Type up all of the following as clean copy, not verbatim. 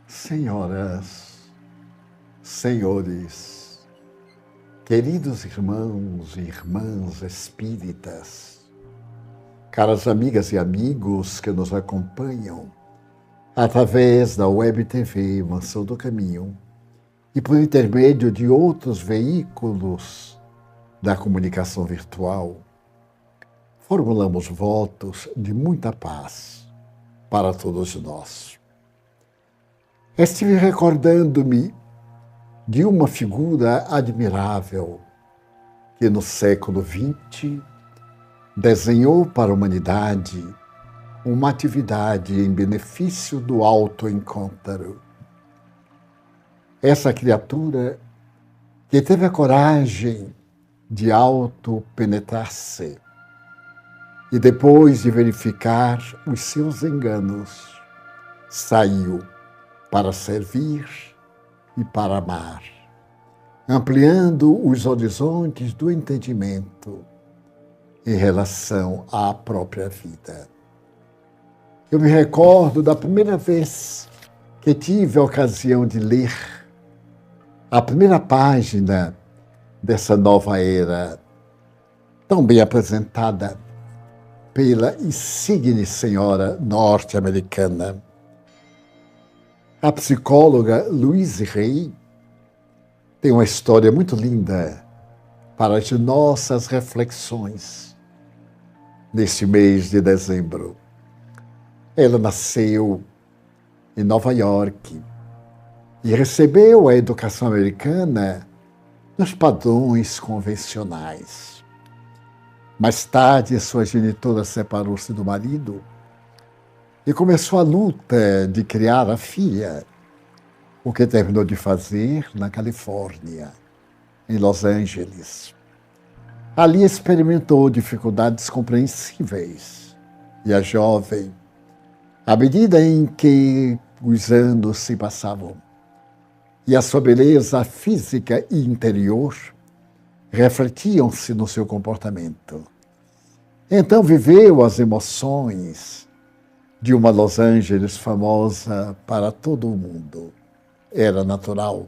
Senhoras, senhores, queridos irmãos e irmãs espíritas, caras amigas e amigos que nos acompanham através da Web TV Mansão do Caminho e por intermédio de outros veículos da comunicação virtual, formulamos votos de muita paz para todos nós. Estive recordando-me de uma figura admirável que no século XX desenhou para a humanidade uma atividade em benefício do autoencontro. Essa criatura que teve a coragem de autopenetrar-se e depois de verificar os seus enganos, saiu para servir e para amar, ampliando os horizontes do entendimento em relação à própria vida. Eu me recordo da primeira vez que tive a ocasião de ler a primeira página dessa nova era, tão bem apresentada pela insigne senhora norte-americana. A psicóloga Louise Hay tem uma história muito linda para as nossas reflexões neste mês de dezembro. Ela nasceu em Nova York e recebeu a educação americana nos padrões convencionais. Mais tarde, sua genitora separou-se do marido e começou a luta de criar a filha, o que terminou de fazer na Califórnia, em Los Angeles. Ali experimentou dificuldades compreensíveis e a jovem, à medida em que os anos se passavam e a sua beleza física e interior refletiam-se no seu comportamento. Então viveu as emoções de uma Los Angeles famosa para todo o mundo. Era natural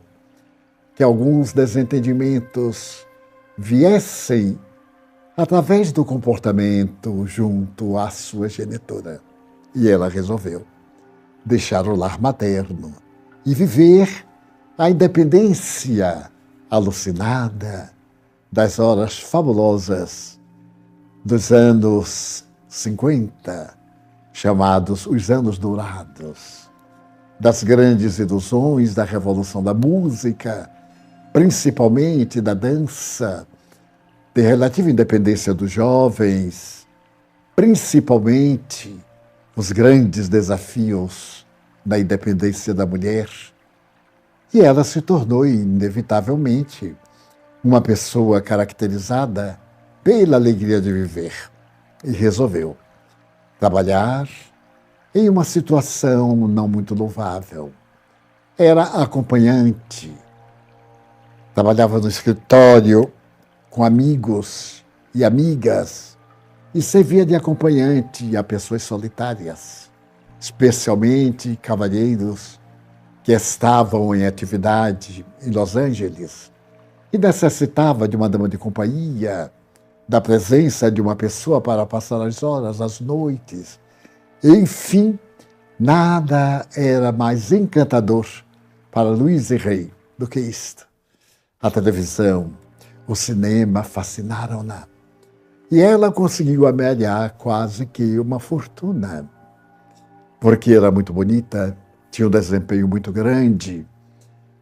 que alguns desentendimentos viessem através do comportamento junto à sua genitora. E ela resolveu deixar o lar materno e viver a independência alucinada das horas fabulosas dos anos 50, chamados os anos dourados, das grandes ilusões da revolução da música, principalmente da dança, de relativa independência dos jovens, principalmente os grandes desafios da independência da mulher. E ela se tornou, inevitavelmente, uma pessoa caracterizada pela alegria de viver e resolveu trabalhar em uma situação não muito louvável. Era acompanhante, trabalhava no escritório com amigos e amigas e servia de acompanhante a pessoas solitárias, especialmente cavalheiros que estavam em atividade em Los Angeles e necessitava de uma dama de companhia, da presença de uma pessoa para passar as horas, as noites. Enfim, nada era mais encantador para Louise Hay do que isto. A televisão, o cinema fascinaram-na. E ela conseguiu amealhar quase que uma fortuna, porque era muito bonita, tinha um desempenho muito grande,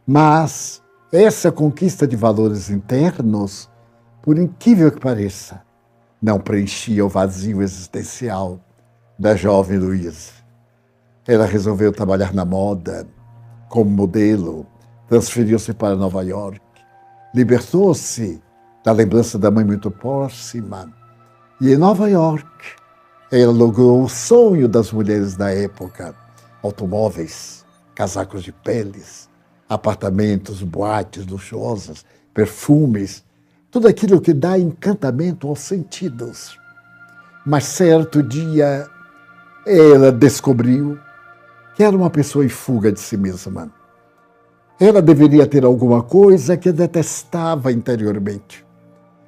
mas essa conquista de valores internos, por incrível que pareça, não preenchia o vazio existencial da jovem Louise. Ela resolveu trabalhar na moda, como modelo, transferiu-se para Nova York, libertou-se da lembrança da mãe muito próxima, e em Nova York ela logrou o sonho das mulheres da época: automóveis, casacos de peles, apartamentos, boates luxuosas, perfumes, tudo aquilo que dá encantamento aos sentidos. Mas certo dia ela descobriu que era uma pessoa em fuga de si mesma. Ela deveria ter alguma coisa que detestava interiormente,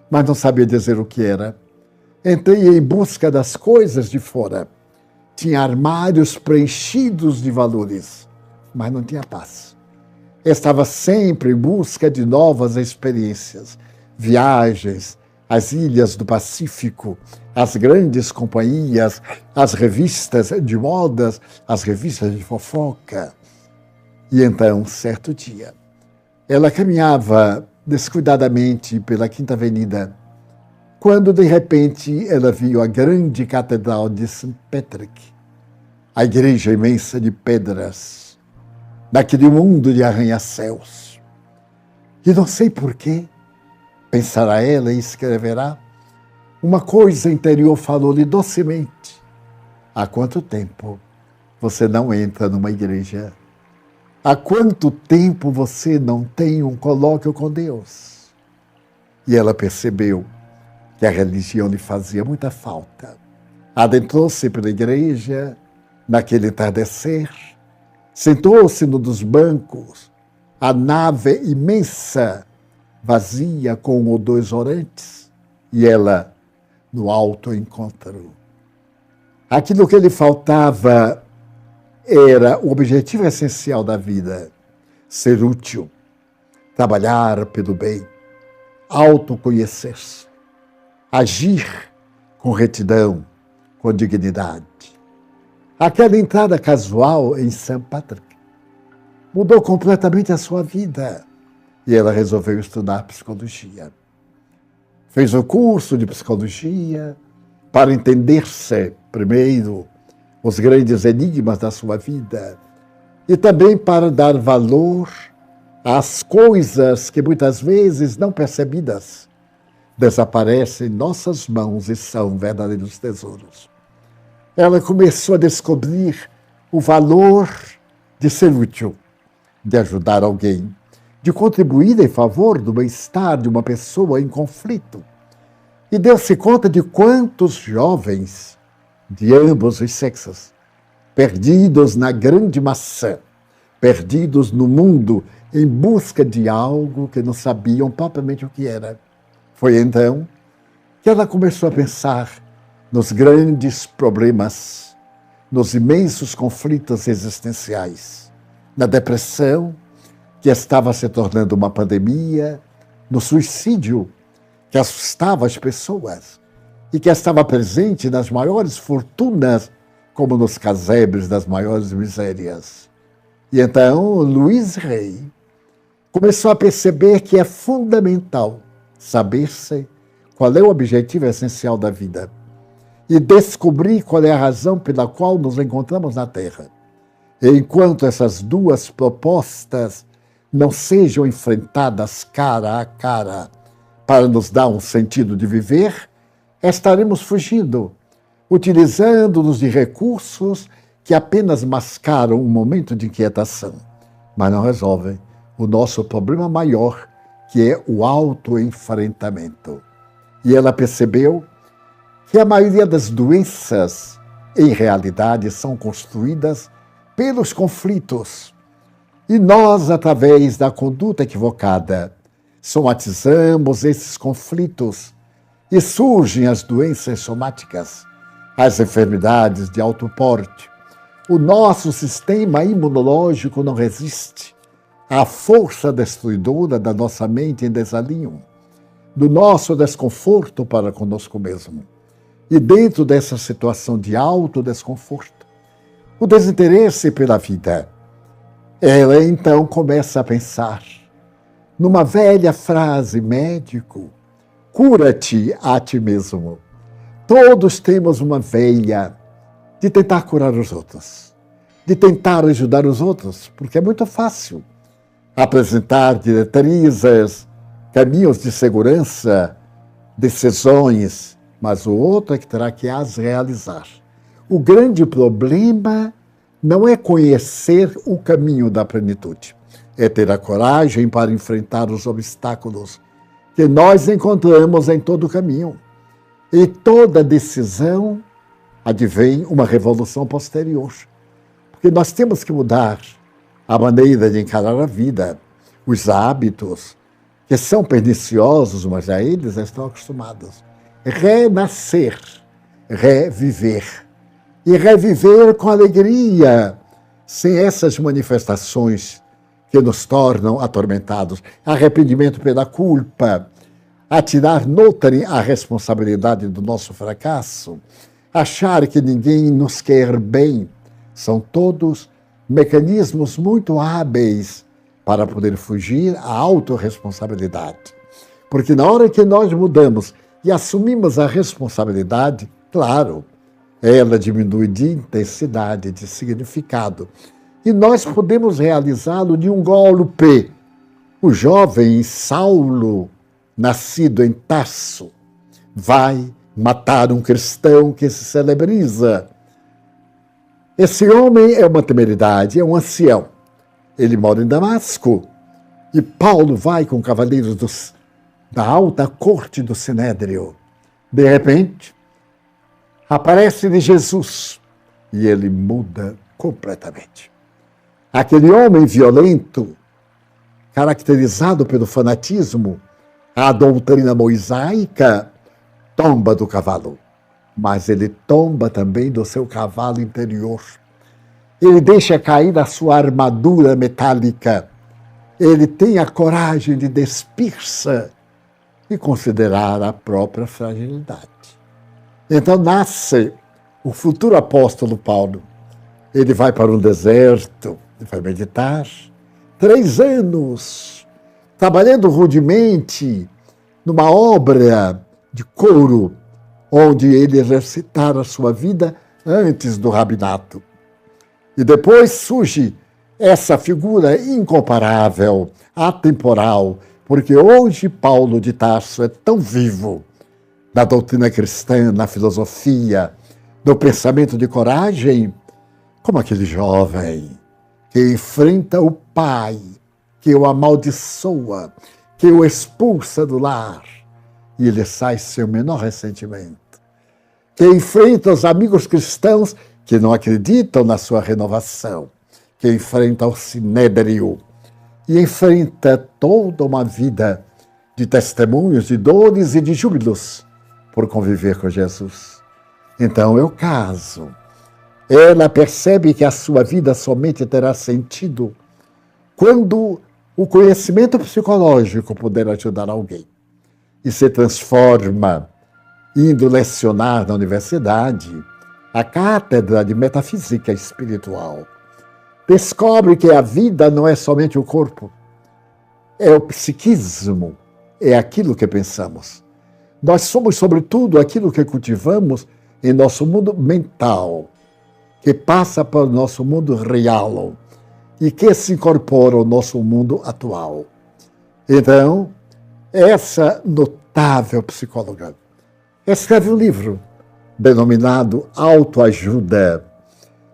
mas não sabia dizer o que era. Entrei em busca das coisas de fora. Tinha armários preenchidos de valores, mas não tinha paz. Estava sempre em busca de novas experiências, viagens, as ilhas do Pacífico, as grandes companhias, as revistas de modas, as revistas de fofoca. E então, certo dia, ela caminhava descuidadamente pela Quinta Avenida, quando de repente ela viu a grande catedral de St. Patrick, a igreja imensa de pedras, naquele mundo de arranha-céus. E não sei porquê, pensará ela e escreverá, uma coisa interior falou-lhe docemente: há quanto tempo você não entra numa igreja? Há quanto tempo você não tem um colóquio com Deus? E ela percebeu que a religião lhe fazia muita falta. Adentrou-se pela igreja, naquele entardecer, sentou-se num dos bancos, a nave imensa, vazia, com um ou dois orantes, e ela no alto encontrou. Aquilo que lhe faltava era o objetivo essencial da vida: ser útil, trabalhar pelo bem, autoconhecer-se, agir com retidão, com dignidade. Aquela entrada casual em St. Patrick mudou completamente a sua vida e ela resolveu estudar psicologia. Fez o curso de psicologia para entender-se, primeiro, os grandes enigmas da sua vida e também para dar valor às coisas que muitas vezes não percebidas desaparecem em nossas mãos e são verdadeiros tesouros. Ela começou a descobrir o valor de ser útil, de ajudar alguém, de contribuir em favor do bem-estar de uma pessoa em conflito. E deu-se conta de quantos jovens de ambos os sexos, perdidos na grande maçã, perdidos no mundo em busca de algo que não sabiam propriamente o que era. Foi então que ela começou a pensar nos grandes problemas, nos imensos conflitos existenciais, na depressão, que estava se tornando uma pandemia, no suicídio, que assustava as pessoas e que estava presente nas maiores fortunas, como nos casebres das maiores misérias. E então Louise Hay começou a perceber que é fundamental saber-se qual é o objetivo essencial da vida e descobrir qual é a razão pela qual nos encontramos na Terra. E enquanto essas duas propostas não sejam enfrentadas cara a cara para nos dar um sentido de viver, estaremos fugindo, utilizando-nos de recursos que apenas mascaram um momento de inquietação, mas não resolvem o nosso problema maior, que é o autoenfrentamento. E ela percebeu que a maioria das doenças, em realidade, são construídas pelos conflitos. E nós, através da conduta equivocada, somatizamos esses conflitos e surgem as doenças somáticas, as enfermidades de alto porte. O nosso sistema imunológico não resiste à força destruidora da nossa mente em desalinho, do nosso desconforto para conosco mesmo. E dentro dessa situação de alto desconforto, o desinteresse pela vida, ela então começa a pensar numa velha frase médico: cura-te a ti mesmo. Todos temos uma veia de tentar curar os outros, de tentar ajudar os outros, porque é muito fácil apresentar diretrizes, caminhos de segurança, decisões, mas o outro é que terá que as realizar. O grande problema não é conhecer o caminho da plenitude, é ter a coragem para enfrentar os obstáculos que nós encontramos em todo o caminho. E toda decisão advém uma revolução posterior. Porque nós temos que mudar a maneira de encarar a vida, os hábitos, que são perniciosos, mas a eles estão acostumados. Renascer, reviver. E reviver com alegria, sem essas manifestações que nos tornam atormentados. Arrependimento pela culpa, atirar noutrem a responsabilidade do nosso fracasso, achar que ninguém nos quer bem, são todos mecanismos muito hábeis para poder fugir à autorresponsabilidade. Porque na hora que nós mudamos e assumimos a responsabilidade, claro, ela diminui de intensidade, de significado. E nós podemos realizá-lo de um golpe. O jovem Saulo, nascido em Tarso, vai matar um cristão que se celebriza. Esse homem é uma temeridade, é um ancião. Ele mora em Damasco. E Paulo vai com cavaleiros da alta corte do Sinédrio. De repente, aparece-lhe Jesus e ele muda completamente. Aquele homem violento, caracterizado pelo fanatismo, a doutrina mosaica, tomba do cavalo. Mas ele tomba também do seu cavalo interior. Ele deixa cair a sua armadura metálica. Ele tem a coragem de despir-se e considerar a própria fragilidade. Então nasce o futuro apóstolo Paulo. Ele vai para um deserto, ele vai meditar 3 anos, trabalhando rudemente numa obra de couro, onde ele exercitara a sua vida antes do rabinato. E depois surge essa figura incomparável, atemporal, porque hoje Paulo de Tarso é tão vivo na doutrina cristã, na filosofia, no pensamento de coragem, como aquele jovem que enfrenta o pai, que o amaldiçoa, que o expulsa do lar, e ele sai sem o menor ressentimento. Que enfrenta os amigos cristãos que não acreditam na sua renovação, que enfrenta o sinédrio e enfrenta toda uma vida de testemunhos, de dores e de júbilos por conviver com Jesus. Então é o caso. Ela percebe que a sua vida somente terá sentido quando o conhecimento psicológico puder ajudar alguém. E se transforma, indo lecionar na universidade, a cátedra de metafísica espiritual. Descobre que a vida não é somente o corpo, é o psiquismo, é aquilo que pensamos. Nós somos, sobretudo, aquilo que cultivamos em nosso mundo mental, que passa para o nosso mundo real e que se incorpora ao nosso mundo atual. Então, essa notável psicóloga escreve um livro denominado Autoajuda.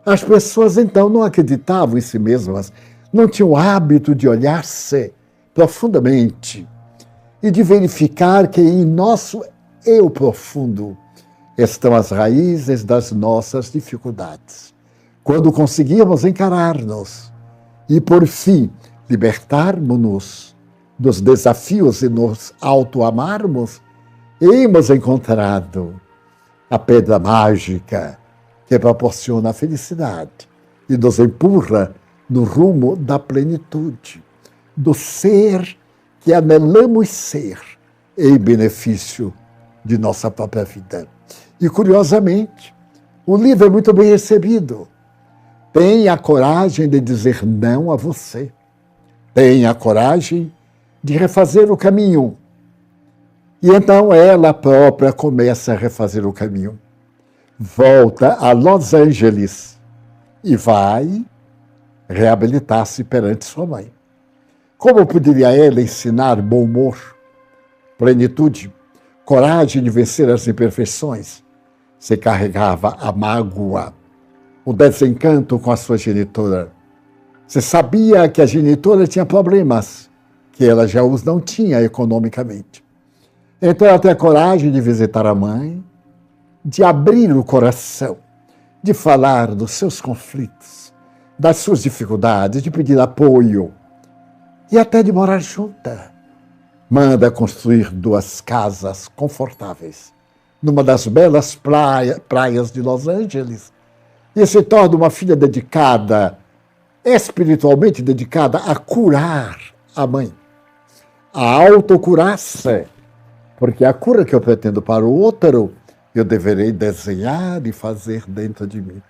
As pessoas, então, não acreditavam em si mesmas, não tinham o hábito de olhar-se profundamente e de verificar que em nosso eu profundo estão as raízes das nossas dificuldades. Quando conseguirmos encarar-nos e, por fim, libertarmos-nos dos desafios e nos auto-amarmos, hemos encontrado a pedra mágica que proporciona a felicidade e nos empurra no rumo da plenitude, do ser que anelamos ser em benefício de nossa própria vida. E, curiosamente, o livro é muito bem recebido. Tenha a coragem de dizer não a você. Tenha a coragem de refazer o caminho. E então ela própria começa a refazer o caminho. Volta a Los Angeles e vai reabilitar-se perante sua mãe. Como poderia ela ensinar bom humor, plenitude, coragem de vencer as imperfeições? Se carregava a mágoa, o desencanto com a sua genitora. Você sabia que a genitora tinha problemas, que ela já os não tinha economicamente. Então ela tem a coragem de visitar a mãe, de abrir o coração, de falar dos seus conflitos, das suas dificuldades, de pedir apoio e até de morar junta. Manda construir 2 casas confortáveis numa das belas praias de Los Angeles e se torna uma filha dedicada, espiritualmente dedicada a curar a mãe, a autocurar-se, porque a cura que eu pretendo para o outro, eu deverei desenhar e fazer dentro de mim.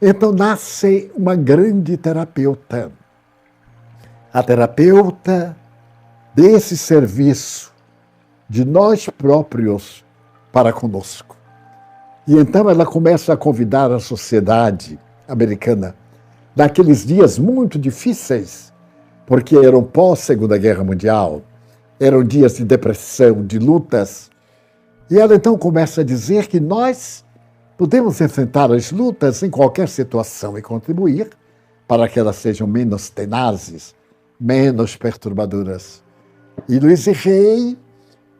Então nasce uma grande terapeuta. A terapeuta desse serviço de nós próprios para conosco. E então ela começa a convidar a sociedade americana naqueles dias muito difíceis, porque eram pós-Segunda Guerra Mundial, eram dias de depressão, de lutas. E ela então começa a dizer que nós podemos enfrentar as lutas em qualquer situação e contribuir para que elas sejam menos tenazes, menos perturbadoras. E Luiz Rey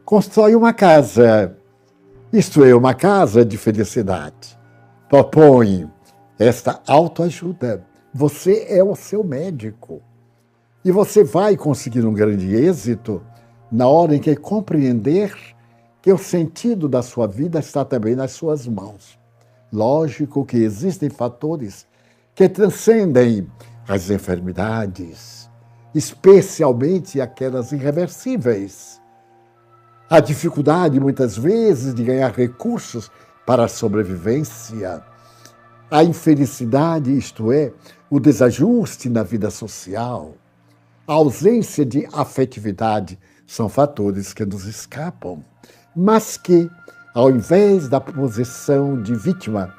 constrói uma casa, isto é, uma casa de felicidade. Propõe esta autoajuda. Você é o seu médico. E você vai conseguir um grande êxito na hora em que compreender que o sentido da sua vida está também nas suas mãos. Lógico que existem fatores que transcendem as enfermidades, especialmente aquelas irreversíveis. A dificuldade, muitas vezes, de ganhar recursos para a sobrevivência. A infelicidade, isto é, o desajuste na vida social. A ausência de afetividade são fatores que nos escapam, mas que, ao invés da posição de vítima,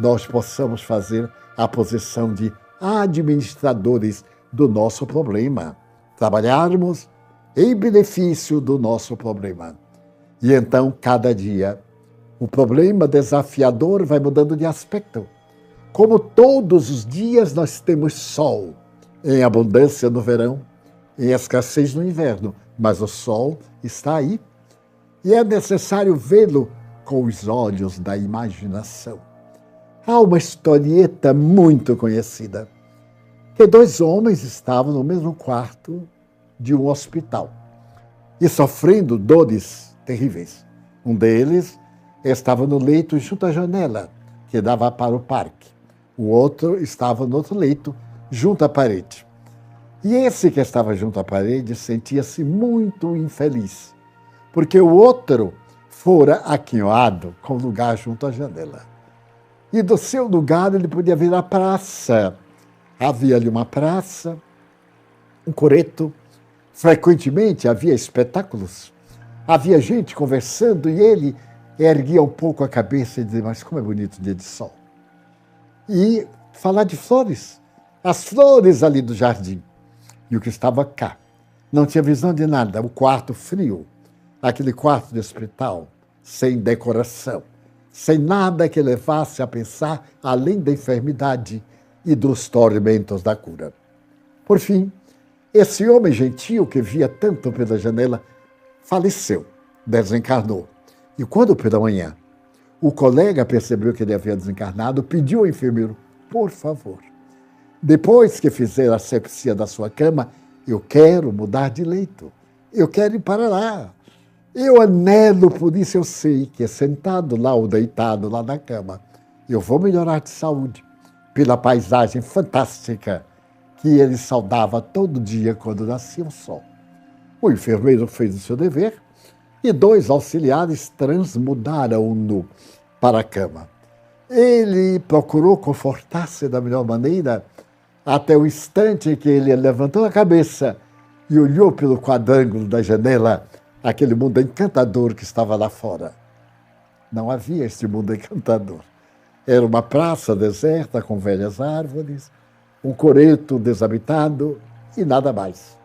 nós possamos fazer a posição de administradores do nosso problema, trabalharmos em benefício do nosso problema. E então, cada dia, o problema desafiador vai mudando de aspecto. Como todos os dias nós temos sol, em abundância no verão, em escassez no inverno, mas o sol está aí. E é necessário vê-lo com os olhos da imaginação. Há uma historieta muito conhecida, que 2 homens estavam no mesmo quarto de um hospital e sofrendo dores terríveis. Um deles estava no leito junto à janela, que dava para o parque. O outro estava no outro leito, junto à parede. E esse que estava junto à parede sentia-se muito infeliz, porque o outro fora aquinhoado com lugar junto à janela. E do seu lugar ele podia ver a praça. Havia ali uma praça, um coreto. Frequentemente havia espetáculos. Havia gente conversando e ele erguia um pouco a cabeça e dizia: mas como é bonito o dia de sol. E falar de flores. As flores ali do jardim. E o que estava cá. Não tinha visão de nada. O quarto frio. Aquele quarto de hospital, sem decoração. Sem nada que levasse a pensar além da enfermidade e dos tormentos da cura. Por fim, esse homem gentil que via tanto pela janela faleceu, desencarnou. E quando pela manhã o colega percebeu que ele havia desencarnado, pediu ao enfermeiro: por favor, depois que fizer a asepsia da sua cama, eu quero mudar de leito, eu quero ir para lá. Eu anelo por isso, eu sei que sentado lá ou deitado lá na cama, eu vou melhorar de saúde pela paisagem fantástica que ele saudava todo dia quando nascia o sol. O enfermeiro fez o seu dever e 2 auxiliares transmudaram-no para a cama. Ele procurou confortar-se da melhor maneira até o instante em que ele levantou a cabeça e olhou pelo quadrângulo da janela aquele mundo encantador que estava lá fora. Não havia este mundo encantador. Era uma praça deserta com velhas árvores, um coreto desabitado e nada mais.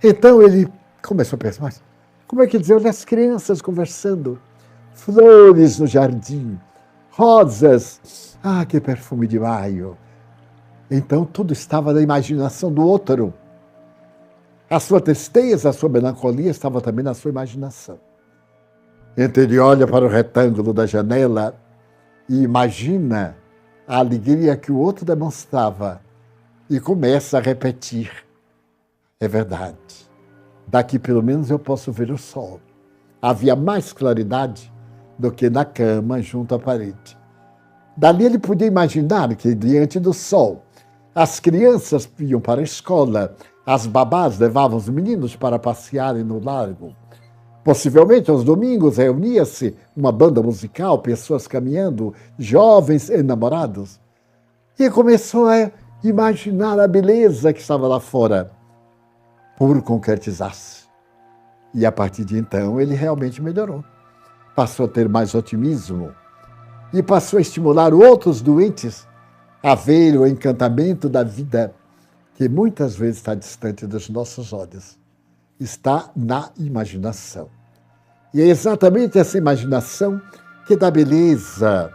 Então ele começou a pensar: mas como é que dizer? Olha as crianças conversando, flores no jardim, rosas, que perfume de maio. Então tudo estava na imaginação do outro. A sua tristeza, a sua melancolia estava também na sua imaginação. Então ele olha para o retângulo da janela e imagina a alegria que o outro demonstrava e começa a repetir. É verdade. Daqui pelo menos eu posso ver o sol. Havia mais claridade do que na cama junto à parede. Dali ele podia imaginar que, diante do sol, as crianças iam para a escola, as babás levavam os meninos para passearem no largo. Possivelmente, aos domingos, reunia-se uma banda musical, pessoas caminhando, jovens enamorados. E começou a imaginar a beleza que estava lá fora, por concretizar-se. E a partir de então, ele realmente melhorou. Passou a ter mais otimismo e passou a estimular outros doentes a ver o encantamento da vida, que muitas vezes está distante dos nossos olhos. Está na imaginação. E é exatamente essa imaginação que dá beleza,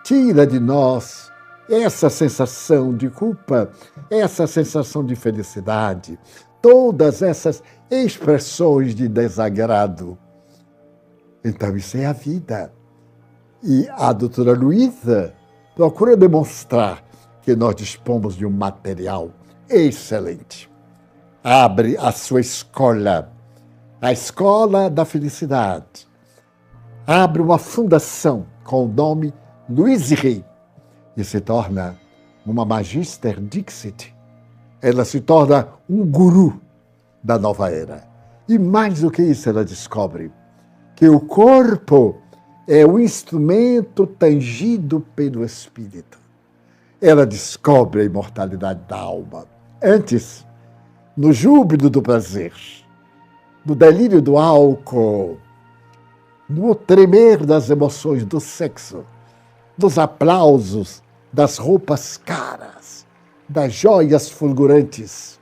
tira de nós essa sensação de culpa, essa sensação de felicidade, todas essas expressões de desagrado. Então, isso é a vida. E a doutora Luísa procura demonstrar que nós dispomos de um material excelente. Abre a sua escola, a escola da felicidade. Abre uma fundação com o nome Louise Hay e se torna uma Magister Dixit. Ela se torna um guru da nova era. E mais do que isso, ela descobre que o corpo é o instrumento tangido pelo espírito. Ela descobre a imortalidade da alma. Antes, no júbilo do prazer, no delírio do álcool, no tremer das emoções do sexo, dos aplausos, das roupas caras, das joias fulgurantes,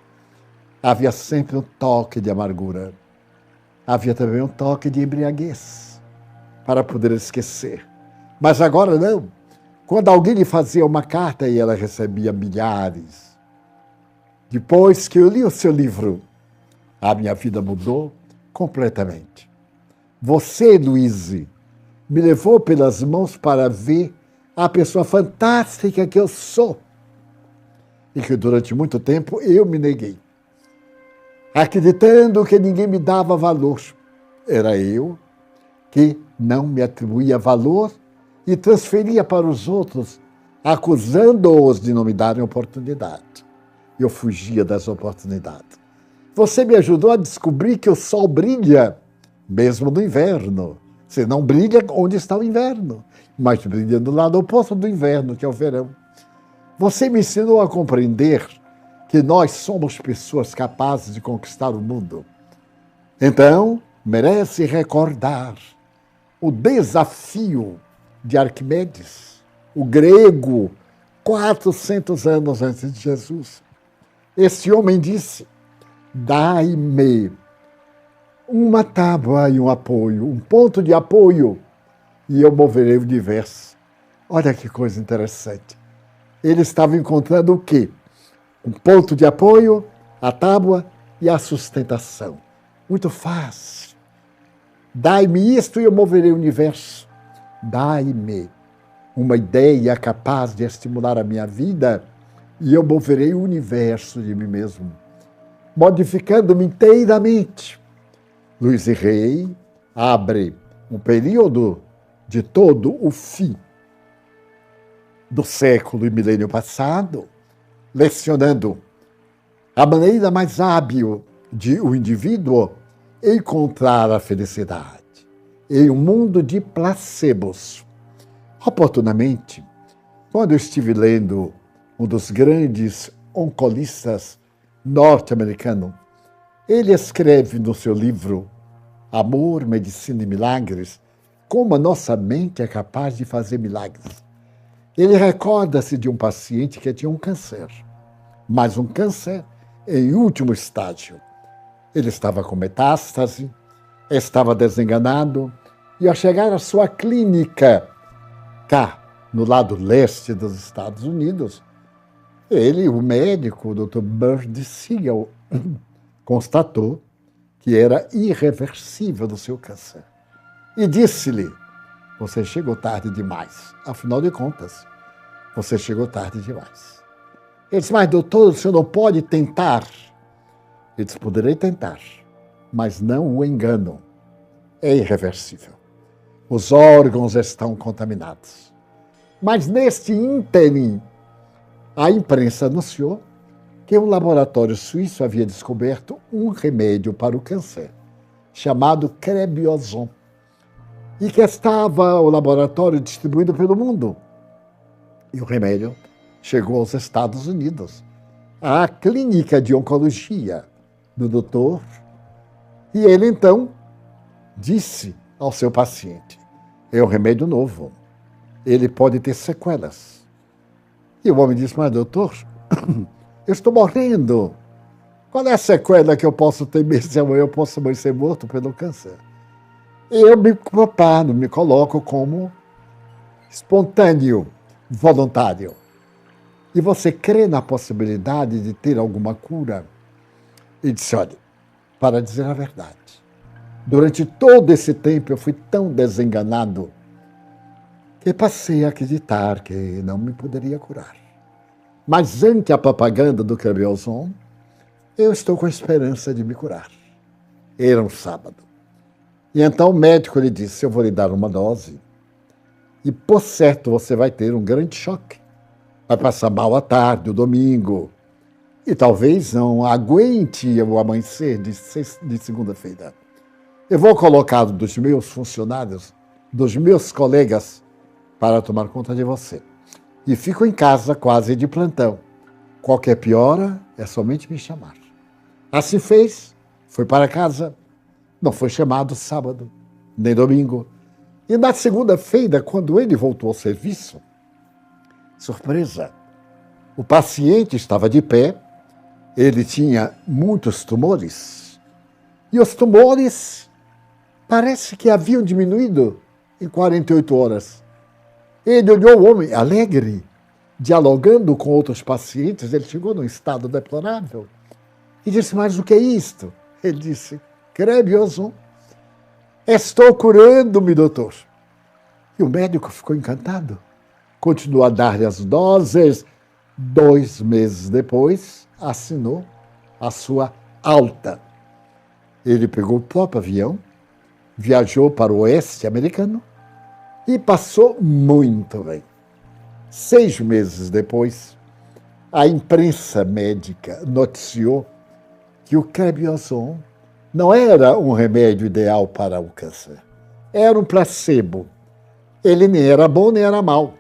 havia sempre um toque de amargura. Havia também um toque de embriaguez, para poder esquecer. Mas agora não. Quando alguém lhe fazia uma carta e ela recebia milhares. Depois que eu li o seu livro, a minha vida mudou completamente. Você, Louise, me levou pelas mãos para ver a pessoa fantástica que eu sou. E que durante muito tempo eu me neguei, acreditando que ninguém me dava valor. Era eu que não me atribuía valor e transferia para os outros, acusando-os de não me darem oportunidade. Eu fugia das oportunidades. Você me ajudou a descobrir que o sol brilha, mesmo no inverno. Se não brilha, onde está o inverno? Mas brilha do lado oposto do inverno, que é o verão. Você me ensinou a compreender que nós somos pessoas capazes de conquistar o mundo. Então, merece recordar o desafio de Arquimedes, o grego, 400 anos antes de Jesus. Esse homem disse: dai-me uma tábua e um apoio, um ponto de apoio, e eu moverei o universo. Olha que coisa interessante. Ele estava encontrando o quê? Um ponto de apoio, a tábua e a sustentação. Muito fácil. Dai-me isto e eu moverei o universo. Dai-me uma ideia capaz de estimular a minha vida e eu moverei o universo de mim mesmo, modificando-me inteiramente. Louise Hay abre um período de todo o fim do século e milênio passado, lecionando a maneira mais hábil de o indivíduo encontrar a felicidade em um mundo de placebos. Oportunamente, quando eu estive lendo um dos grandes oncolistas norte-americanos, ele escreve no seu livro Amor, Medicina e Milagres como a nossa mente é capaz de fazer milagres. Ele recorda-se de um paciente que tinha um câncer, mas um câncer em último estágio. Ele estava com metástase, estava desenganado, e ao chegar à sua clínica, cá, no lado leste dos Estados Unidos, ele, o médico, o Dr. Bird Siegel, constatou que era irreversível o seu câncer. E disse-lhe: você chegou tarde demais. Afinal de contas, você chegou tarde demais. Ele disse, mas doutor, o senhor não pode tentar. Ele disse, poderei tentar, mas não o engano. É irreversível. Os órgãos estão contaminados. Mas neste ínterim, a imprensa anunciou que um laboratório suíço havia descoberto um remédio para o câncer, chamado Crebiozon, e que estava o laboratório distribuído pelo mundo. E o remédio chegou aos Estados Unidos, à clínica de oncologia do doutor, e ele então disse ao seu paciente, é um remédio novo, ele pode ter sequelas. E o homem disse, mas doutor, eu estou morrendo. Qual é a sequela que eu posso ter mesmo se amanhã eu posso ser morto pelo câncer? E eu me preparo, me coloco como espontâneo, voluntário. E você crê na possibilidade de ter alguma cura? E disse, olha, para dizer a verdade, durante todo esse tempo eu fui tão desenganado que passei a acreditar que não me poderia curar. Mas ante a propaganda do Crebiozon, eu estou com a esperança de me curar. Era um sábado. E então o médico lhe disse, eu vou lhe dar uma dose e, por certo, você vai ter um grande choque. Vai passar mal à tarde, o domingo, e talvez não aguente o amanhecer de segunda-feira. Eu vou colocar dos meus funcionários, dos meus colegas, para tomar conta de você. E fico em casa quase de plantão. Qualquer piora, é somente me chamar. Assim fez, foi para casa, não foi chamado sábado, nem domingo. E na segunda-feira, quando ele voltou ao serviço, surpresa, o paciente estava de pé, ele tinha muitos tumores, e os tumores parece que haviam diminuído em 48 horas. Ele olhou o homem alegre, dialogando com outros pacientes, ele chegou num estado deplorável, e disse, mas o que é isto? Ele disse, Crebiozon, estou curando-me, doutor. E o médico ficou encantado, continuou a dar-lhe as doses. 2 meses depois, assinou a sua alta. Ele pegou o próprio avião, viajou para o oeste americano e passou muito bem. 6 meses depois, a imprensa médica noticiou que o Crebiozon não era um remédio ideal para o câncer. Era um placebo. Ele nem era bom nem era mau.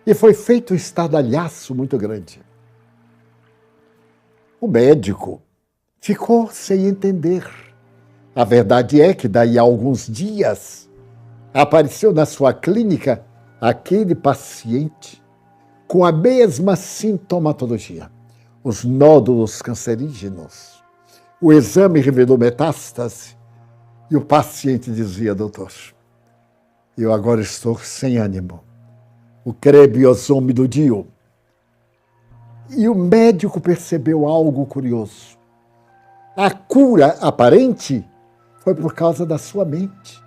E foi feito um estardalhaço muito grande. O médico ficou sem entender. A verdade é que daí a alguns dias apareceu na sua clínica aquele paciente com a mesma sintomatologia. Os nódulos cancerígenos. O exame revelou metástase e o paciente dizia, doutor, eu agora estou sem ânimo. O Crebiozon me iludiu. E o médico percebeu algo curioso. A cura aparente foi por causa da sua mente.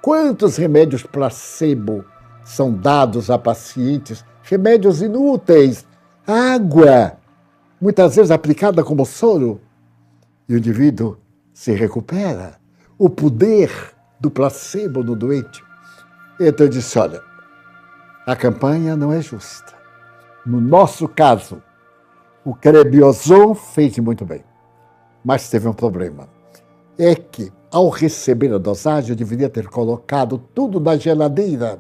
Quantos remédios placebo são dados a pacientes? Remédios inúteis, água, muitas vezes aplicada como soro. E o indivíduo se recupera. O poder do placebo no doente. Então eu disse, olha, a campanha não é justa. No nosso caso, o Crebiozon fez muito bem. Mas teve um problema. É que, ao receber a dosagem, eu deveria ter colocado tudo na geladeira.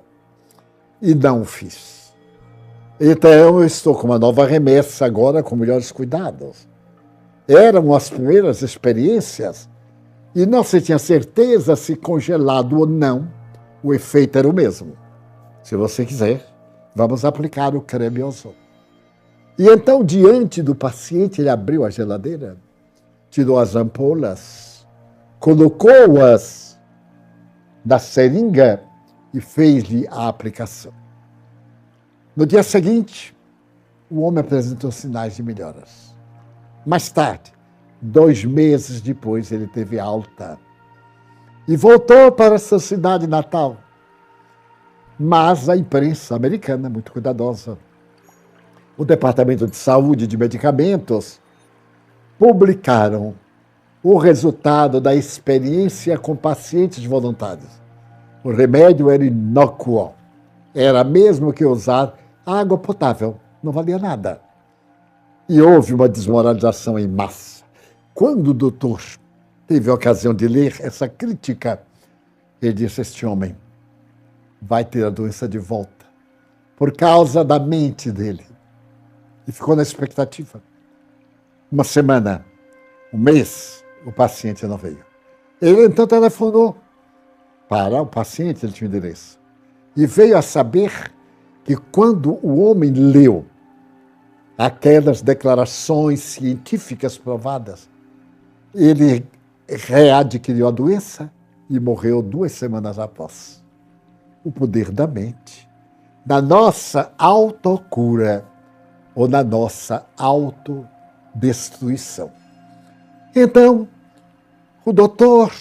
E não o fiz. Então, eu estou com uma nova remessa agora, com melhores cuidados. Eram as primeiras experiências e não se tinha certeza se congelado ou não, o efeito era o mesmo. Se você quiser, vamos aplicar o Crebiozon. E então, diante do paciente, ele abriu a geladeira, tirou as ampolas, colocou-as na seringa e fez-lhe a aplicação. No dia seguinte, o homem apresentou sinais de melhoras. Mais tarde, 2 meses depois, ele teve alta e voltou para sua cidade natal. Mas a imprensa americana, muito cuidadosa, o Departamento de Saúde e de Medicamentos publicaram o resultado da experiência com pacientes voluntários. O remédio era inócuo, era mesmo que usar água potável, não valia nada. E houve uma desmoralização em massa. Quando o doutor teve a ocasião de ler essa crítica, ele disse: este homem vai ter a doença de volta por causa da mente dele. E ficou na expectativa. Uma semana, um mês, o paciente não veio. Ele então telefonou para o paciente, ele tinha o endereço, e veio a saber que quando o homem leu aquelas declarações científicas provadas, ele readquiriu a doença e morreu 2 semanas após. O poder da mente, da nossa autocura ou na nossa autodestruição. Então, o doutor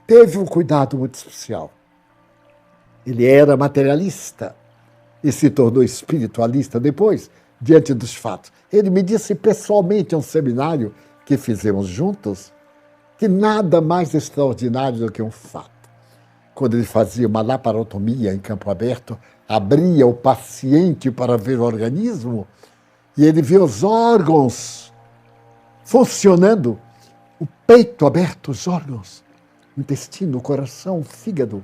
teve um cuidado muito especial. Ele era materialista e se tornou espiritualista depois, diante dos fatos. Ele me disse pessoalmente em um seminário que fizemos juntos que nada mais extraordinário do que um fato. Quando ele fazia uma laparotomia em campo aberto, abria o paciente para ver o organismo e ele via os órgãos funcionando, o peito aberto, os órgãos, o intestino, o coração, o fígado.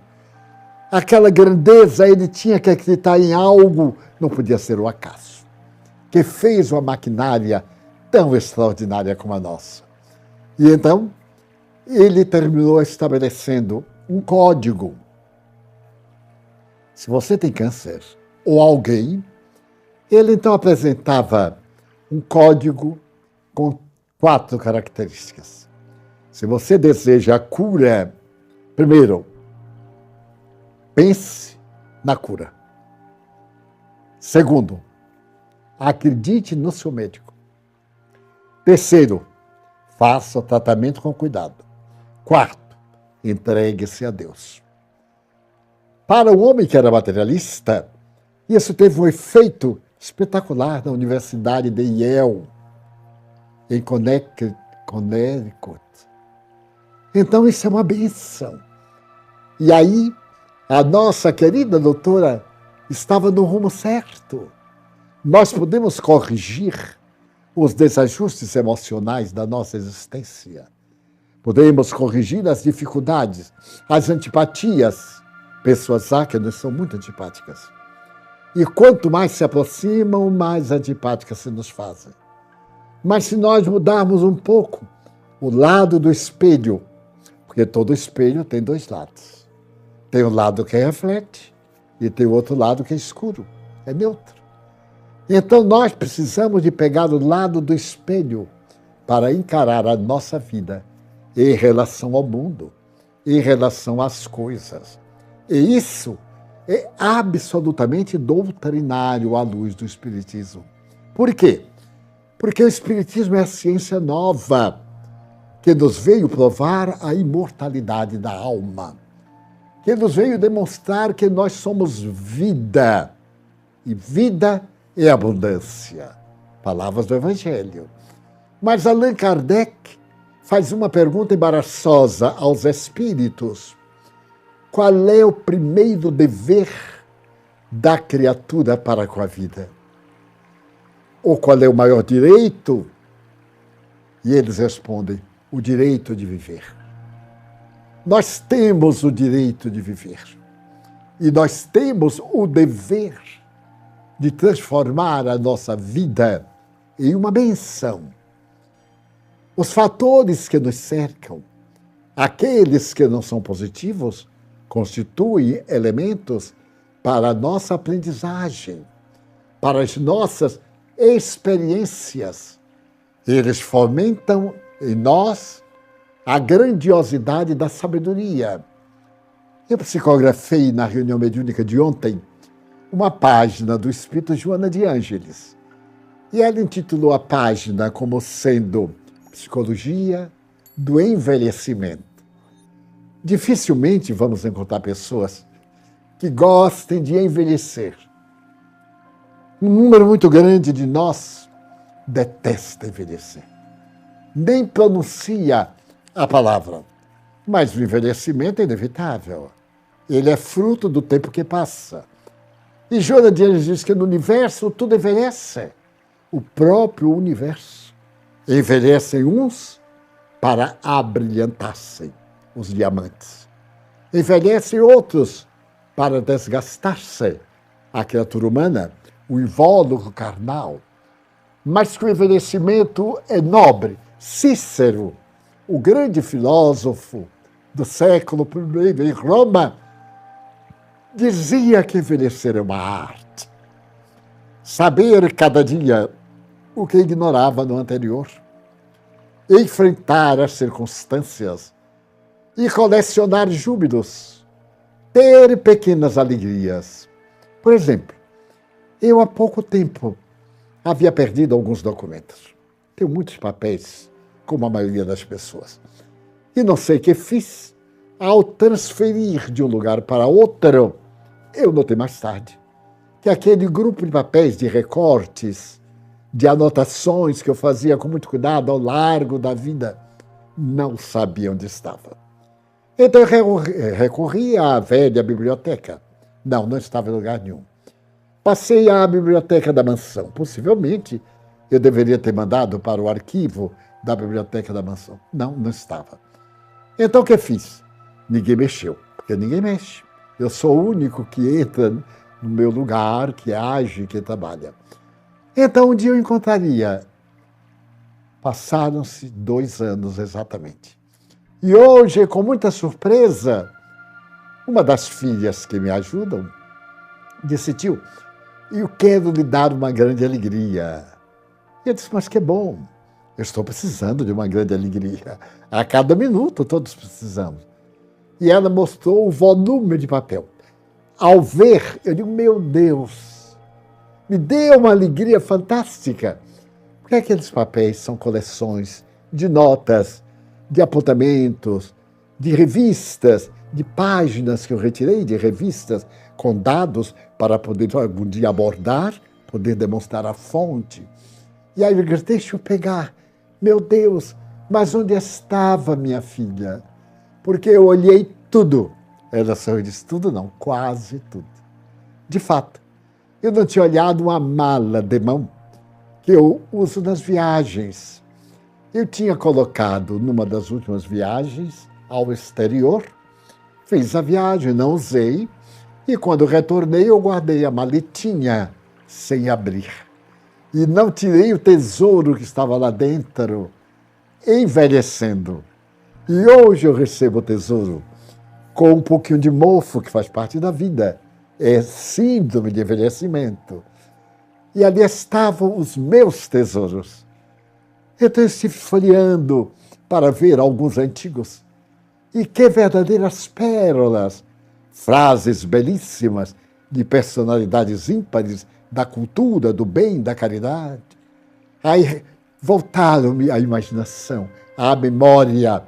Aquela grandeza, ele tinha que acreditar em algo, não podia ser o acaso, que fez uma maquinária tão extraordinária como a nossa. E então, ele terminou estabelecendo um código. Se você tem câncer, ou alguém, ele então apresentava um código com 4 características. Se você deseja a cura, primeiro, pense na cura. Segundo, acredite no seu médico. Terceiro, faça o tratamento com cuidado. Quarto, entregue-se a Deus. Para o homem que era materialista, isso teve um efeito espetacular na Universidade de Yale, em Connecticut. Então, isso é uma benção. E aí, a nossa querida doutora estava no rumo certo. Nós podemos corrigir os desajustes emocionais da nossa existência. Podemos corrigir as dificuldades, as antipatias. Pessoas há que nos são muito antipáticas. E quanto mais se aproximam, mais antipáticas se nos fazem. Mas se nós mudarmos um pouco o lado do espelho, porque todo espelho tem 2 lados. Tem o lado que reflete e tem o outro lado que é escuro, é neutro. Então nós precisamos de pegar o lado do espelho para encarar a nossa vida em relação ao mundo, em relação às coisas. E isso é absolutamente doutrinário à luz do Espiritismo. Por quê? Porque o Espiritismo é a ciência nova que nos veio provar a imortalidade da alma, que nos veio demonstrar que nós somos vida, e vida é abundância. Palavras do Evangelho. Mas Allan Kardec faz uma pergunta embaraçosa aos espíritos. Qual é o primeiro dever da criatura para com a vida? Ou qual é o maior direito? E eles respondem: o direito de viver. Nós temos o direito de viver. E nós temos o dever de transformar a nossa vida em uma bênção. Os fatores que nos cercam, aqueles que não são positivos, constituem elementos para a nossa aprendizagem, para as nossas experiências. Eles fomentam em nós a grandiosidade da sabedoria. Eu psicografei na reunião mediúnica de ontem uma página do Espírito Joana de Ângeles. E ela intitulou a página como sendo Psicologia do Envelhecimento. Dificilmente vamos encontrar pessoas que gostem de envelhecer. Um número muito grande de nós detesta envelhecer. Nem pronuncia a palavra. Mas o envelhecimento é inevitável. Ele é fruto do tempo que passa. E Joana de Anjos diz que no universo tudo envelhece. O próprio universo. Envelhecem uns para abrilhantar-se, os diamantes. Envelhecem outros para desgastar-se, a criatura humana, o invólucro carnal. Mas que o envelhecimento é nobre. Cícero, o grande filósofo do século I em Roma, dizia que envelhecer é uma arte. Saber cada dia o que ignorava no anterior. Enfrentar as circunstâncias e colecionar júbilos. Ter pequenas alegrias. Por exemplo, eu há pouco tempo havia perdido alguns documentos. Tenho muitos papéis, como a maioria das pessoas. E não sei o que fiz. Ao transferir de um lugar para outro, eu notei mais tarde que aquele grupo de papéis, de recortes, de anotações que eu fazia com muito cuidado ao largo da vida, não sabia onde estava. Então eu recorri à velha biblioteca. Não estava em lugar nenhum. Passei à biblioteca da mansão. Possivelmente eu deveria ter mandado para o arquivo da biblioteca da mansão. Não estava. Então o que fiz? Ninguém mexeu, porque ninguém mexe. Eu sou o único que entra no meu lugar, que age, que trabalha. Então um dia eu encontraria. Passaram-se 2 anos exatamente. E hoje, com muita surpresa, uma das filhas que me ajudam disse: tio, eu quero lhe dar uma grande alegria. E eu disse: mas que bom, eu estou precisando de uma grande alegria. A cada minuto todos precisamos. E ela mostrou o volume de papel. Ao ver, eu digo: meu Deus, me deu uma alegria fantástica. Porque aqueles papéis são coleções de notas, de apontamentos, de revistas, de páginas que eu retirei de revistas com dados para poder algum dia abordar, poder demonstrar a fonte. E aí eu disse: deixa eu pegar. Meu Deus, mas onde estava minha filha? Porque eu olhei tudo. Ela só disse: tudo não, quase tudo. De fato, eu não tinha olhado uma mala de mão que eu uso nas viagens. Eu tinha colocado numa das últimas viagens ao exterior, fiz a viagem, não usei, e quando retornei eu guardei a maletinha sem abrir. E não tirei o tesouro que estava lá dentro, envelhecendo. E hoje eu recebo o tesouro com um pouquinho de mofo, que faz parte da vida. É síndrome de envelhecimento. E ali estavam os meus tesouros. Então eu estive folheando para ver alguns antigos. E que verdadeiras pérolas, frases belíssimas de personalidades ímpares da cultura, do bem, da caridade. Aí voltaram-me a imaginação, a memória,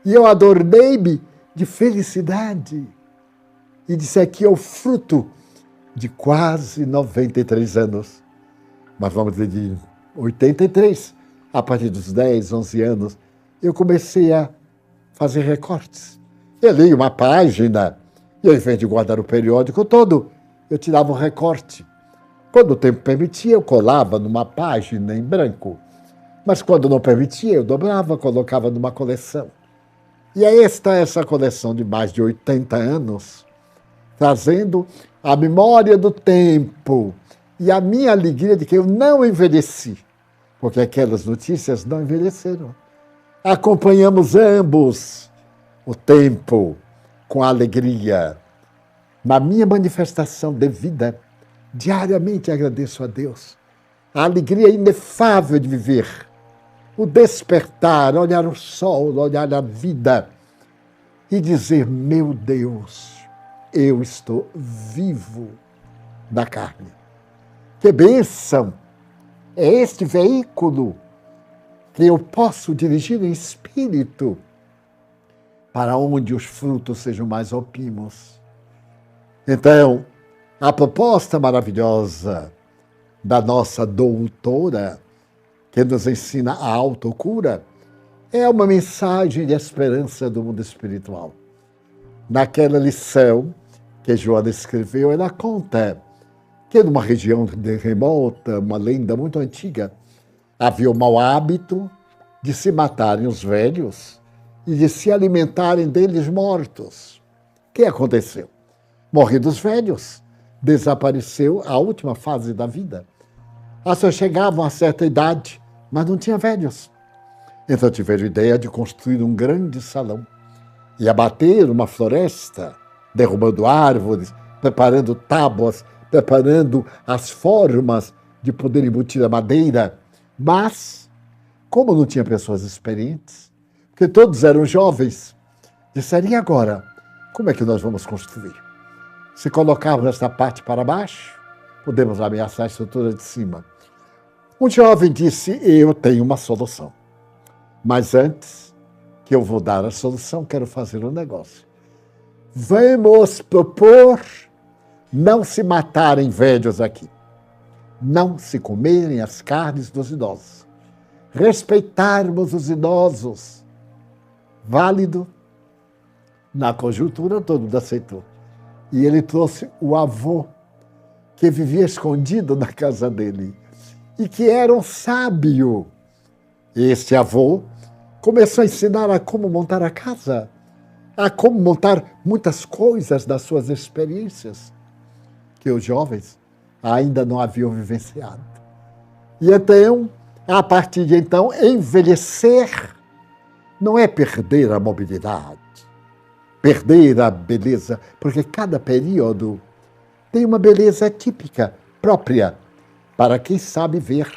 e eu adornei-me de felicidade. E disse: aqui é o fruto de quase 93 anos. Mas vamos dizer, de 83, a partir dos 10, 11 anos, eu comecei a fazer recortes. Eu li uma página e, ao invés de guardar o periódico todo, eu tirava um recorte. Quando o tempo permitia, eu colava numa página em branco. Mas quando não permitia, eu dobrava, colocava numa coleção. E aí está essa coleção de mais de 80 anos, trazendo a memória do tempo e a minha alegria de que eu não envelheci, porque aquelas notícias não envelheceram. Acompanhamos ambos o tempo com alegria. Na minha manifestação de vida, diariamente agradeço a Deus. A alegria inefável de viver, o despertar, olhar o sol, olhar a vida e dizer: meu Deus, eu estou vivo na carne. Que bênção! É este veículo que eu posso dirigir em espírito para onde os frutos sejam mais opimos. Então, a proposta maravilhosa da nossa doutora, que nos ensina a autocura, é uma mensagem de esperança do mundo espiritual. Naquela lição que Joana escreveu, ela conta que numa região remota, uma lenda muito antiga, havia o mau hábito de se matarem os velhos e de se alimentarem deles mortos. O que aconteceu? Morridos os velhos, desapareceu a última fase da vida. As pessoas chegavam a certa idade, mas não tinha velhos. Então tiveram a ideia de construir um grande salão e abater uma floresta, derrubando árvores, preparando tábuas, preparando as formas de poder embutir a madeira. Mas, como não tinha pessoas experientes, porque todos eram jovens, disseram, e agora? Como é que nós vamos construir? Se colocarmos esta parte para baixo, podemos ameaçar a estrutura de cima. Um jovem disse, eu tenho uma solução. Mas antes que eu vou dar a solução, quero fazer um negócio. Vamos propor não se matarem velhos aqui. Não se comerem as carnes dos idosos. Respeitarmos os idosos. Válido. Na conjuntura, todo mundo aceitou. E ele trouxe o avô, que vivia escondido na casa dele, e que era um sábio. Este avô começou a ensinar a como montar a casa, a como montar muitas coisas das suas experiências, que os jovens ainda não haviam vivenciado. E então, a partir de então, envelhecer não é perder a mobilidade, perder a beleza, porque cada período tem uma beleza típica, própria, para quem sabe ver.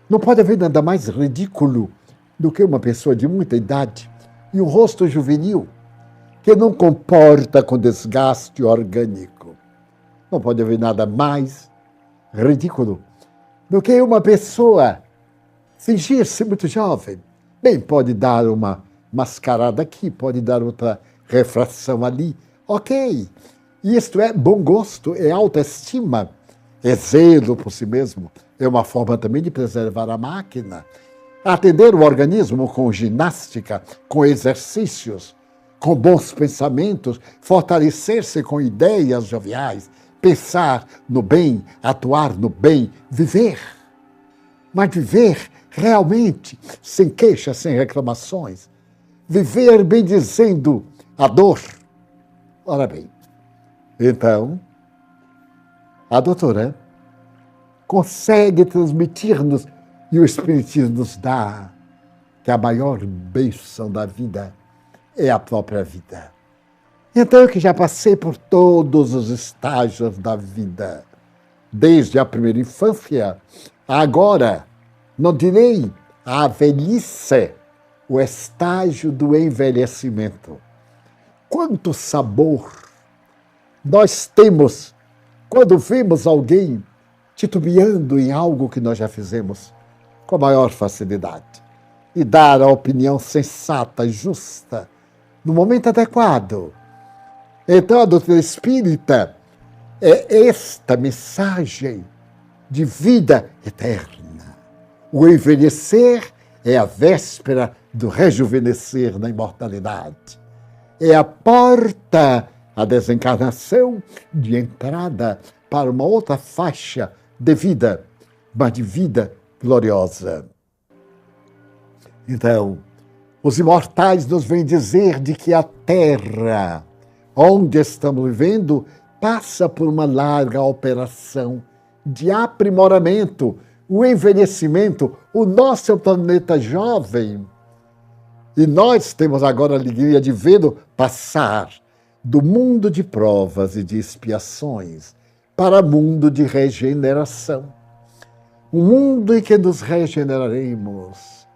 Não pode haver nada mais ridículo do que uma pessoa de muita idade e um rosto juvenil que não comporta com desgaste orgânico. Não pode haver nada mais ridículo do que uma pessoa fingir-se muito jovem. Bem, pode dar uma mascarada aqui, pode dar outra refração ali. Ok. Isto é bom gosto, é autoestima, é zelo por si mesmo. É uma forma também de preservar a máquina. Atender o organismo com ginástica, com exercícios, com bons pensamentos, fortalecer-se com ideias joviais, pensar no bem, atuar no bem, viver. Mas viver realmente, sem queixas, sem reclamações. Viver bendizendo a dor. Ora bem, então, a doutora consegue transmitir-nos, e o Espiritismo nos dá, que a maior bênção da vida é a própria vida. Então, eu que já passei por todos os estágios da vida, desde a primeira infância, agora, não direi a velhice, o estágio do envelhecimento. Quanto sabor nós temos quando vemos alguém titubeando em algo que nós já fizemos com a maior facilidade e dar a opinião sensata e justa no momento adequado. Então, a doutrina espírita é esta mensagem de vida eterna. O envelhecer é a véspera do rejuvenescer na imortalidade. É a porta, a desencarnação de entrada para uma outra faixa de vida, mas de vida gloriosa. Então, os imortais nos vêm dizer de que a Terra, onde estamos vivendo, passa por uma larga operação de aprimoramento, o envelhecimento. O nosso planeta jovem, e nós temos agora a alegria de vê-lo passar do mundo de provas e de expiações para o mundo de regeneração. Um mundo em que nos regeneraremos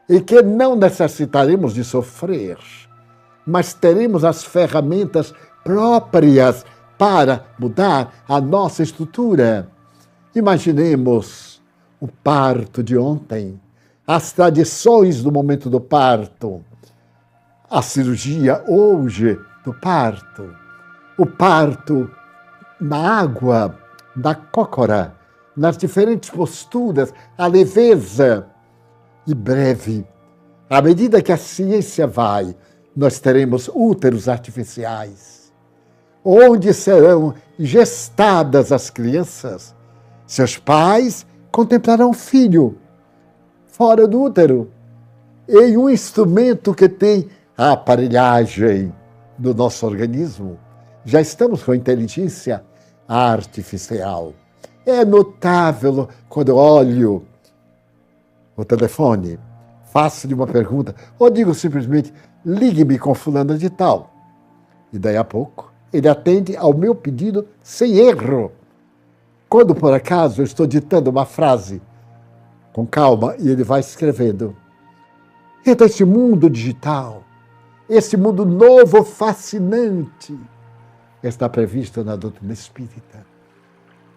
e que não necessitaremos de sofrer, mas teremos as ferramentas próprias para mudar a nossa estrutura. Imaginemos o parto de ontem, as tradições do momento do parto, a cirurgia hoje do parto, o parto na água da cócora, nas diferentes posturas, a leveza. E breve, à medida que a ciência vai, nós teremos úteros artificiais, onde serão gestadas as crianças. Seus pais contemplarão o filho fora do útero, em um instrumento que tem a aparelhagem do nosso organismo. Já estamos com inteligência artificial. É notável quando eu olho o telefone, faço-lhe uma pergunta, ou digo simplesmente, ligue-me com fulana de tal. E daí a pouco, ele atende ao meu pedido sem erro. Quando, por acaso, eu estou ditando uma frase com calma e ele vai escrevendo. Então, esse mundo digital, esse mundo novo, fascinante, está previsto na doutrina espírita.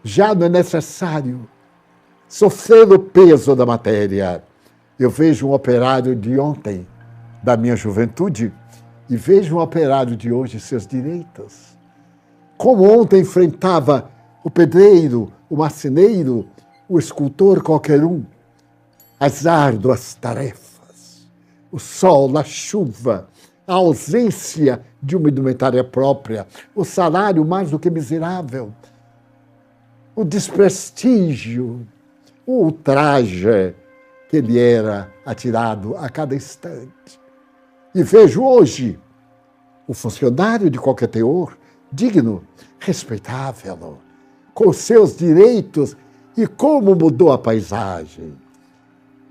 Já não é necessário sofrer o peso da matéria. Eu vejo um operário de ontem, da minha juventude, e vejo um operário de hoje, seus direitos. Como ontem enfrentava o pedreiro, o marceneiro, o escultor, qualquer um, as árduas tarefas, o sol, a chuva, a ausência de uma indumentária própria, o salário mais do que miserável, o desprestígio, o ultraje que ele era atirado a cada instante. E vejo hoje o funcionário de qualquer teor, digno, respeitável, com seus direitos e como mudou a paisagem.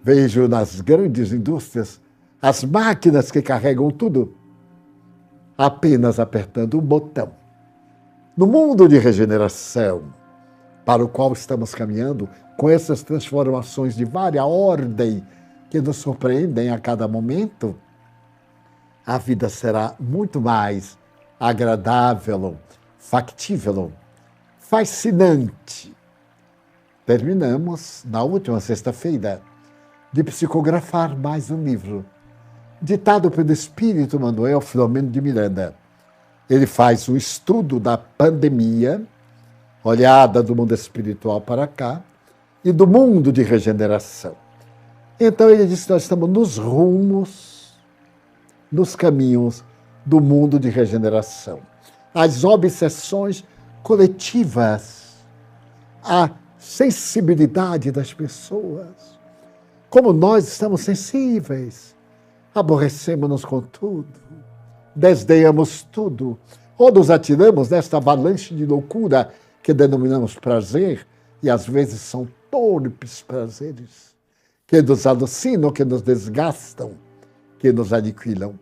Vejo nas grandes indústrias as máquinas que carregam tudo, apenas apertando um botão. No mundo de regeneração, para o qual estamos caminhando, com essas transformações de vária ordem que nos surpreendem a cada momento, a vida será muito mais agradável, factível, fascinante. Terminamos, na última sexta-feira, de psicografar mais um livro, ditado pelo espírito Manuel Filomeno de Miranda. Ele faz um estudo da pandemia, olhada do mundo espiritual para cá, e do mundo de regeneração. Então ele diz que nós estamos nos rumos, nos caminhos do mundo de regeneração. As obsessões coletivas, a sensibilidade das pessoas, como nós estamos sensíveis, aborrecemos-nos com tudo, desdenhamos tudo, ou nos atiramos nesta avalanche de loucura que denominamos prazer, e às vezes são torpes prazeres, que nos alucinam, que nos desgastam, que nos aniquilam.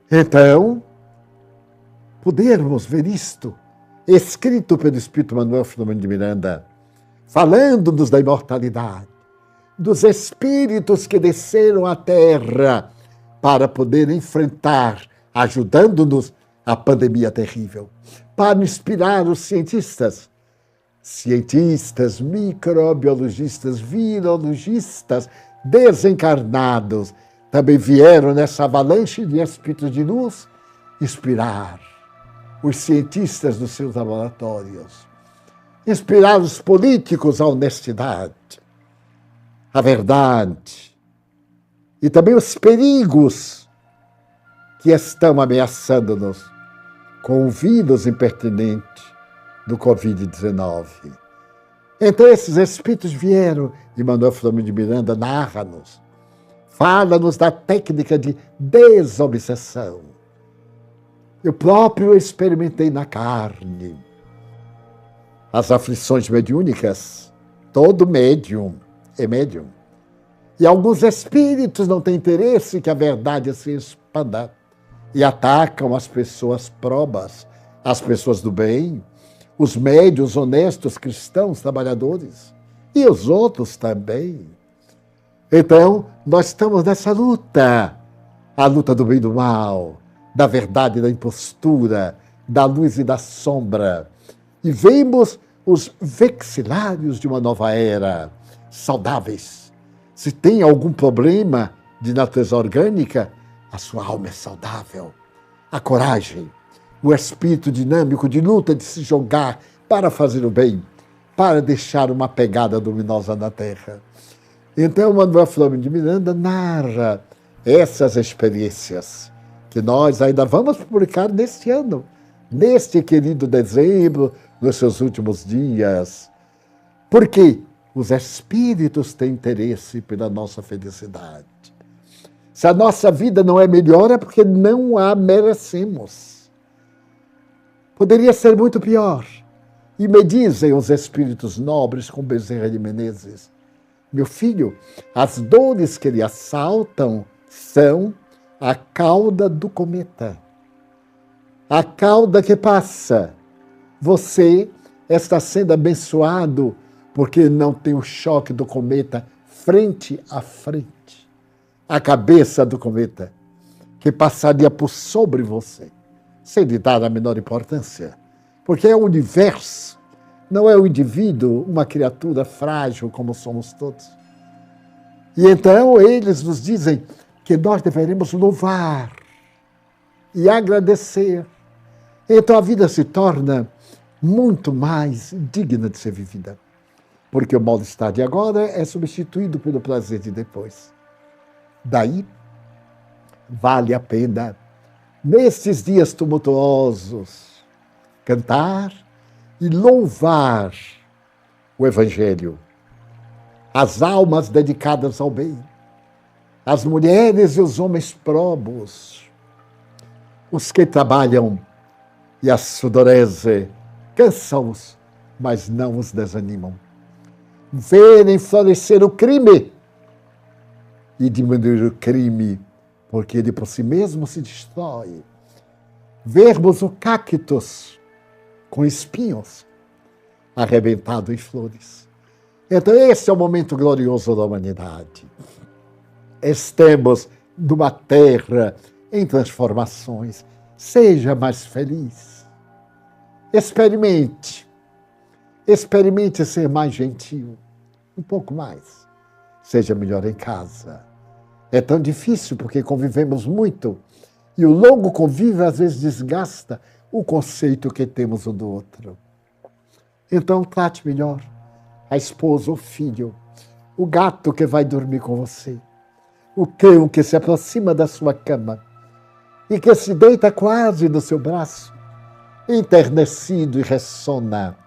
Então, podermos ver isto, escrito pelo Espírito Manuel Filomeno de Miranda, falando-nos da imortalidade, dos espíritos que desceram à Terra para poder enfrentar, ajudando-nos, a pandemia terrível, para inspirar os cientistas, microbiologistas, virologistas, desencarnados, também vieram nessa avalanche de espíritos de luz inspirar os cientistas dos seus laboratórios, inspirar os políticos à honestidade, à verdade, e também os perigos que estão ameaçando-nos com o vírus impertinente do Covid-19. Então esses espíritos vieram, e Manuel Filomeno de Miranda narra-nos, fala-nos da técnica de desobsessão. Eu próprio experimentei na carne as aflições mediúnicas. Todo médium é médium. E alguns espíritos não têm interesse que a verdade se expanda e atacam as pessoas probas, as pessoas do bem, os médiuns honestos, cristãos, trabalhadores, e os outros também. Então, nós estamos nessa luta, a luta do bem e do mal, da verdade e da impostura, da luz e da sombra. E vemos os vexilários de uma nova era, saudáveis. Se tem algum problema de natureza orgânica, a sua alma é saudável. A coragem, o espírito dinâmico de luta, de se jogar para fazer o bem, para deixar uma pegada luminosa na Terra. Então, Manuel Filomeno de Miranda narra essas experiências que nós ainda vamos publicar neste ano, neste querido dezembro, nos seus últimos dias. Porque os espíritos têm interesse pela nossa felicidade. Se a nossa vida não é melhor, é porque não a merecemos. Poderia ser muito pior. E me dizem os espíritos nobres com Bezerra de Menezes: meu filho, as dores que lhe assaltam são a cauda do cometa. A cauda que passa. Você está sendo abençoado porque não tem o choque do cometa frente a frente. A cabeça do cometa, que passaria por sobre você, sem lhe dar a menor importância. Porque é o universo, não é o indivíduo, uma criatura frágil como somos todos. E então eles nos dizem que nós deveremos louvar e agradecer. Então a vida se torna muito mais digna de ser vivida. Porque o mal-estar de agora é substituído pelo prazer de depois. Daí, vale a pena, nestes dias tumultuosos, cantar e louvar o Evangelho, as almas dedicadas ao bem, as mulheres e os homens probos, os que trabalham e a sudorese cansam-os, mas não os desanimam. Verem florescer o crime e diminuir o crime, porque ele por si mesmo se destrói. Vermos o cactus com espinhos arrebentado em flores. Então esse é o momento glorioso da humanidade. Estamos numa terra em transformações. Seja mais feliz. Experimente. Experimente ser mais gentil. Um pouco mais. Seja melhor em casa. É tão difícil porque convivemos muito e o longo convívio às vezes desgasta o conceito que temos um do outro. Então trate melhor a esposa, o filho, o gato que vai dormir com você, o cão que se aproxima da sua cama e que se deita quase no seu braço, enternecido e ressona.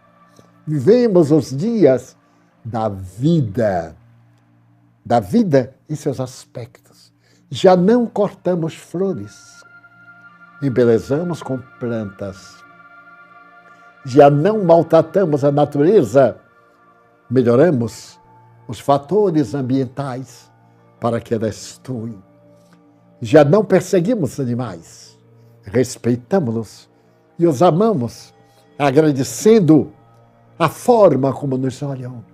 Vivemos os dias da vida em seus aspectos. Já não cortamos flores, embelezamos com plantas. Já não maltratamos a natureza, melhoramos os fatores ambientais para que ela estue. Já não perseguimos animais, respeitamos-los e os amamos, agradecendo a forma como nos olham,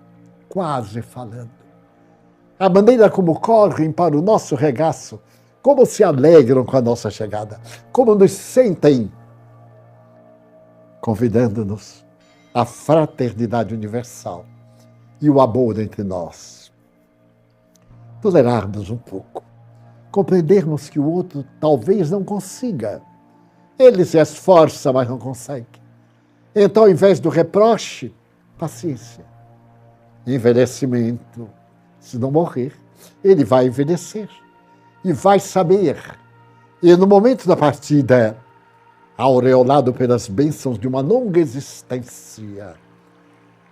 quase falando. A maneira como correm para o nosso regaço, como se alegram com a nossa chegada, como nos sentem, convidando-nos à fraternidade universal e o amor entre nós. Tolerarmos um pouco, compreendermos que o outro talvez não consiga. Ele se esforça, mas não consegue. Então, ao invés do reproche, paciência, envelhecimento. Se não morrer, ele vai envelhecer e vai saber. E no momento da partida, aureolado pelas bênçãos de uma longa existência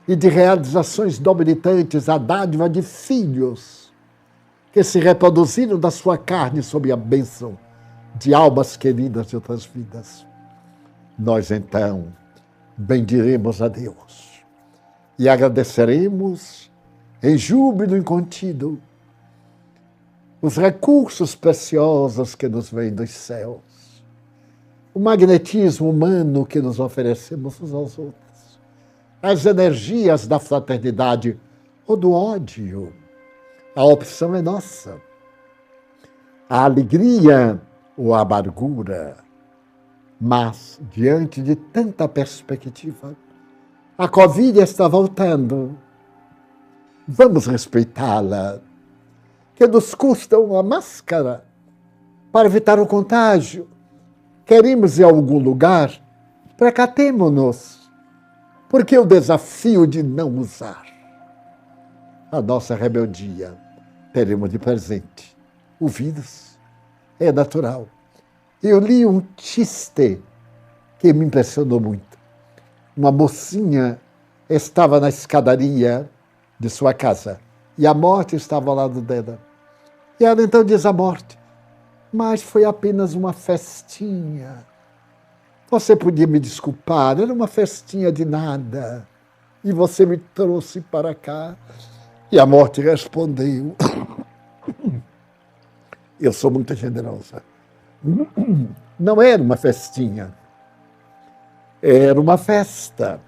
e de realizações dominantes, a dádiva de filhos que se reproduziram da sua carne sob a bênção de almas queridas de outras vidas. Nós, então, bendiremos a Deus e agradeceremos em júbilo incontido os recursos preciosos que nos vêm dos céus, o magnetismo humano que nos oferecemos uns aos outros, as energias da fraternidade ou do ódio. A opção é nossa. A alegria ou a amargura. Mas, diante de tanta perspectiva, a Covid está voltando. Vamos respeitá-la, que nos custa uma máscara para evitar o contágio. Queremos ir a algum lugar? Precatemo-nos. Porque o desafio de não usar a nossa rebeldia teremos de presente. O vírus é natural. Eu li um chiste que me impressionou muito. Uma mocinha estava na escadaria de sua casa e a morte estava ao lado dela. E ela então diz à morte: mas foi apenas uma festinha. Você podia me desculpar, era uma festinha de nada. E você me trouxe para cá. E a morte respondeu: eu sou muito generosa. Não era uma festinha, era uma festa.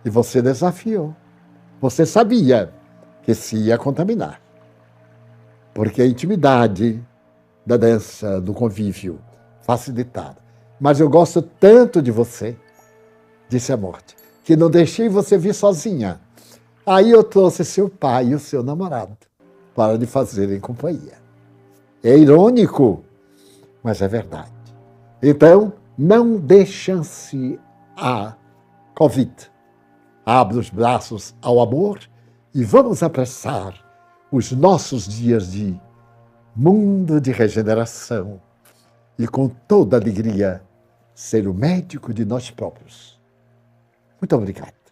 E você desafiou. Você sabia que se ia contaminar. Porque a intimidade da dança, do convívio, facilitada. Mas eu gosto tanto de você, disse a morte, que não deixei você vir sozinha. Aí eu trouxe seu pai e o seu namorado para lhe fazerem companhia. É irônico, mas é verdade. Então, não dê chance à Covid. Abra os braços ao amor e vamos apressar os nossos dias de mundo de regeneração e com toda alegria ser o médico de nós próprios. Muito obrigado.